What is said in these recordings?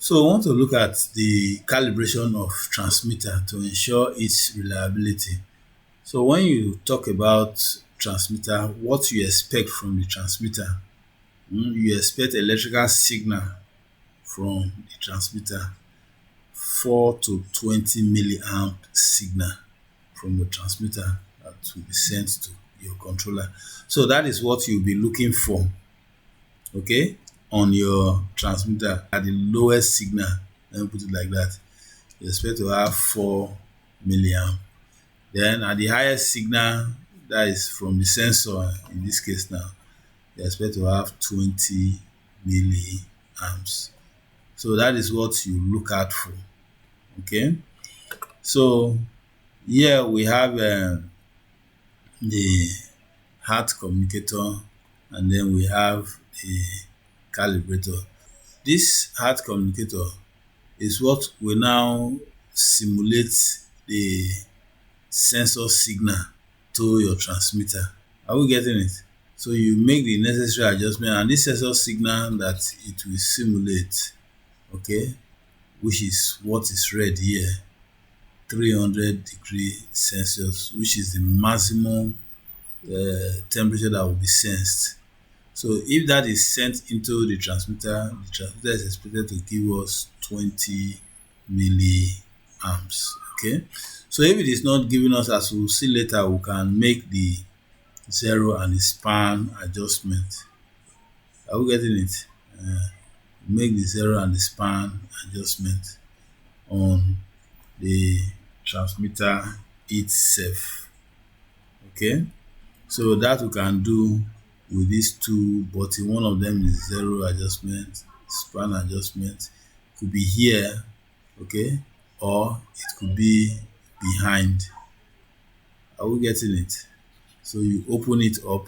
So I want to look at the calibration of transmitter to ensure its reliability. So when you talk about transmitter, what you expect from the transmitter, you expect electrical signal from the transmitter, 4 to 20 milliamp signal from the transmitter that will be sent to your controller. So that is what you'll be looking for, okay, on your transmitter at the lowest signal. Let me put it like that. You expect to have 4 milliamp. Then at the highest signal, that is from the sensor in this case now, you expect to have 20 milliamps. So that is what you look out for. Okay. So here we have the heart communicator, and then we have a calibrator. This heart communicator is what will now simulate the sensor signal to your transmitter. Are we getting it? So you make the necessary adjustment, and this sensor signal that it will simulate, okay, which is what is read here, 300 degrees Celsius, which is the maximum temperature that will be sensed. So if that is sent into the transmitter is expected to give us 20 milliamps. Okay. So if it is not giving us, as we'll see later, we can make the zero and the span adjustment. Are we getting it? Make the zero and the span adjustment on the transmitter itself. Okay. So that we can do with these two buttons. One of them is zero adjustment, span adjustment. Could be here, okay, or it could be behind. Are we getting it? So you open it up,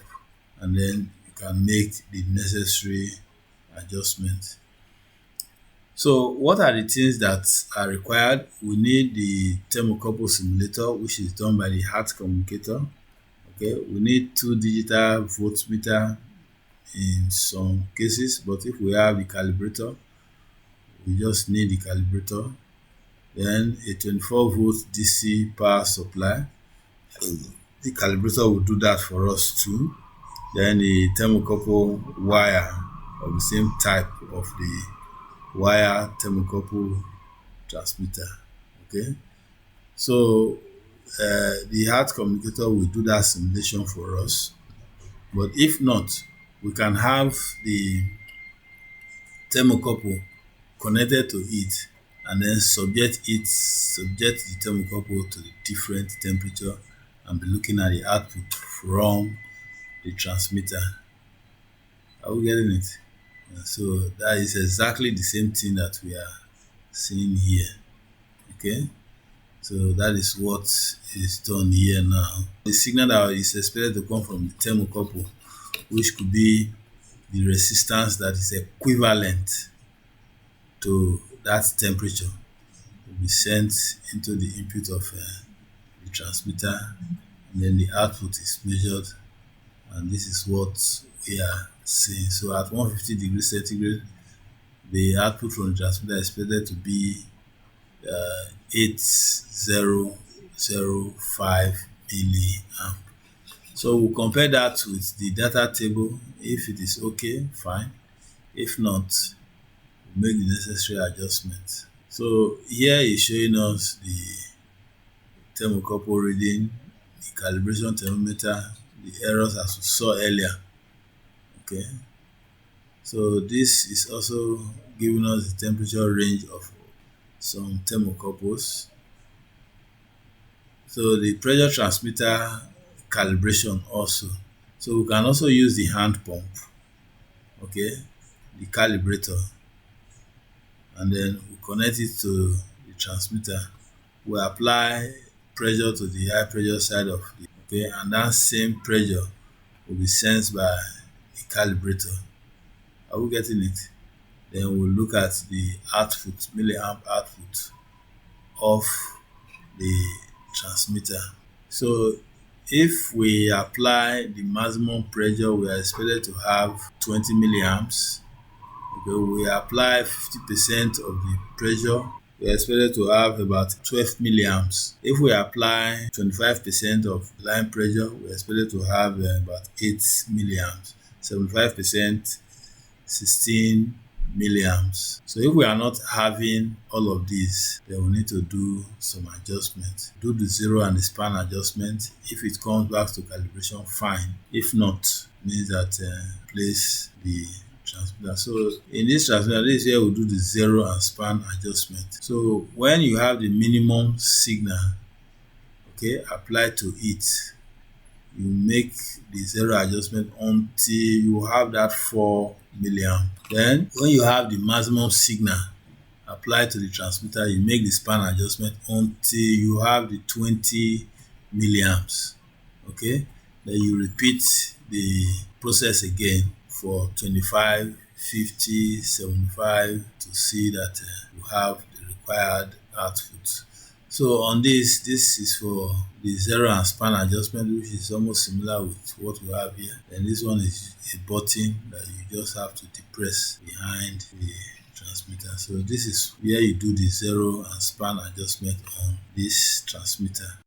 and then you can make the necessary adjustment. So what are the things that are required? We need the thermocouple simulator, which is done by the heart communicator. Okay, we need 2 digital voltmeter in some cases, but if we have the calibrator, we just need the calibrator. Then a 24 volt DC power supply. The calibrator will do that for us too. Then the thermocouple wire of the same type of the wire thermocouple transmitter. Okay, so the heart communicator will do that simulation for us. But if not, we can have the thermocouple connected to it, and then subject the thermocouple to the different temperature, and be looking at the output from the transmitter. Are we getting it? So that is exactly the same thing that we are seeing here. Okay. So that is what is done here now. The signal that is expected to come from the thermocouple, which could be the resistance that is equivalent to that temperature, will be sent into the input of the transmitter, and then the output is measured, and this is what we are seeing. So at 150 degrees centigrade, the output from the transmitter is expected to be 8005 milliamp. So we'll compare that with the data table. If it is okay, fine. If not, we'll make the necessary adjustment. So here is showing us the thermocouple reading, the calibration thermometer, the errors as we saw earlier. Okay. So this is also giving us the temperature range of some thermocouples. So the pressure transmitter calibration also. So we can also use the hand pump, okay, the calibrator, and then we connect it to the transmitter. We apply pressure to the high pressure side of the, okay, and that same pressure will be sensed by the calibrator. Are we getting it? Then we'll look at the output, milliamp output of the transmitter. So if we apply the maximum pressure, we are expected to have 20 milliamps. Okay, we apply 50% of the pressure, we are expected to have about 12 milliamps. If we apply 25% of line pressure, we are expected to have about 8 milliamps. 75%, 16 milliamps. So if we are not having all of these, then we need to do some adjustment. Do the zero and the span adjustment. If it comes back to calibration, fine. If not, means that place the transmitter. So in this transmitter, this is where we do the zero and span adjustment. So when you have the minimum signal, okay, applied to it, you make the zero adjustment until you have that 4 milliamp. Then when you have the maximum signal applied to the transmitter, you make the span adjustment until you have the 20 milliamps. Okay, then you repeat the process again for 25, 50, 75 to see that you have the required output. So on this is for the zero and span adjustment, which is almost similar with what we have here. And this one is a button that you just have to depress behind the transmitter. So this is where you do the zero and span adjustment on this transmitter.